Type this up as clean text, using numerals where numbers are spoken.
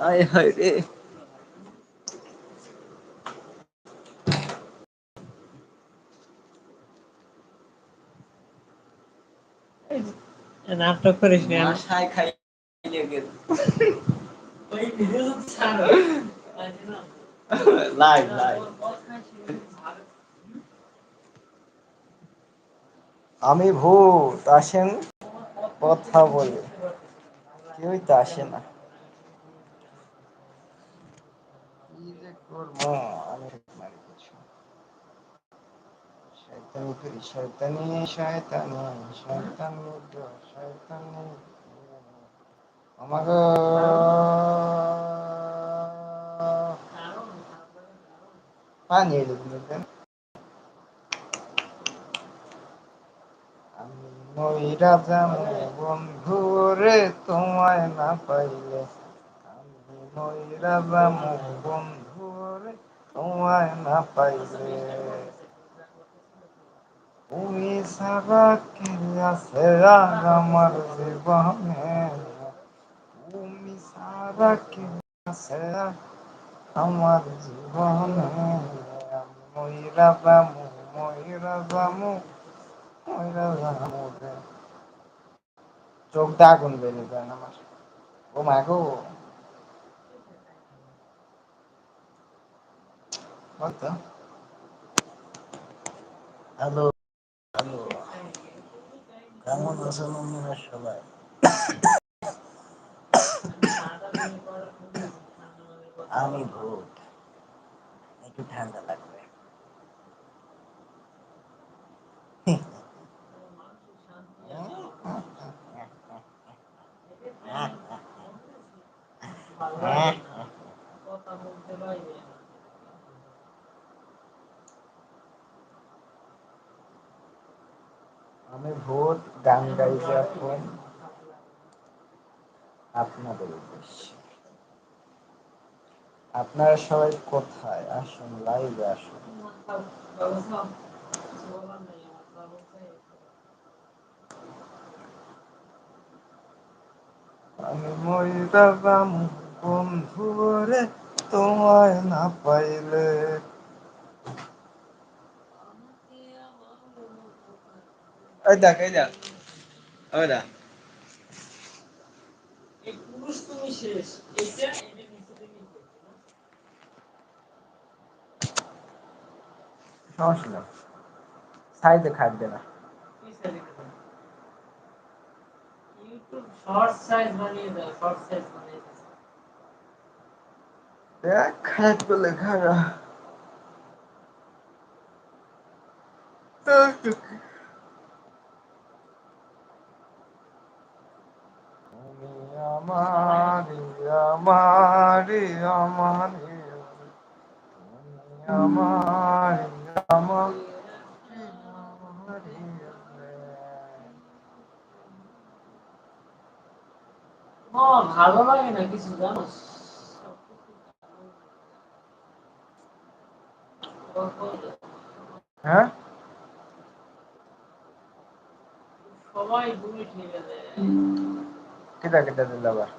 আয় হায় রে। নাটক করিস না, আশায় খাইয়ে গেল। Live live. আমি ভূত, আসেন কথা বলে। কেউই তো আসে না। কি যে করবো আমি মারি কিছু। শয়তানি করি, শয়তানি শয়তানি শয়তানি শয়তানি। আমাগো পানি এলো কিন্তু। আমি মইরা যামু বন্ধু রে তোমায় না পাইলে। আমি মইরা যামু বন্ধু রে তোমায় না পাইলে। তুমি ছাড়া কি আছে আর আমার জীবনে। তুমি ছাড়া কি আছে আর আমার জীবনে। আমি মইরা যামু মইরা যামু মইরা যামু রে। চোখটা আগুন বেরিয়ে যায় আমার। ও মা গো। হয়তো। হ্যালো হ্যালো, কেমন আছেন আপনারা সবাই? আমি ভূত, একটু ঠান্ডা লাগবে। আমি ভূত, গান গাইবো এখন আপনাদের উদ্দেশ্যে। আপনারা সবাই কোথায়? আসুন, লাইভে আসুন। আমি মইরা যামু বন্ধু রে তোমায় না পাইলে। এই দেখ এই দেখ ওই দেখ। এই পুরুষ তুমি শেষ, এটা এটা নিচে থেকে সমস্যা নেই, সাইডে খাটবে না। ইউটিউব শর্ট সাইজ বানিয়ে দাও, শর্ট সাইজ বানিয়ে দাও। দেখ খাটবে লেখারা। তুমি আমারি আমারি আমারি, তুমি আমারি আমারি আমারি। ও ভালো লাগে না কিছু জানো? হ্যাঁ সবাই দূরে ঠেলে দেয়। কেটা কেটা দিল আবার?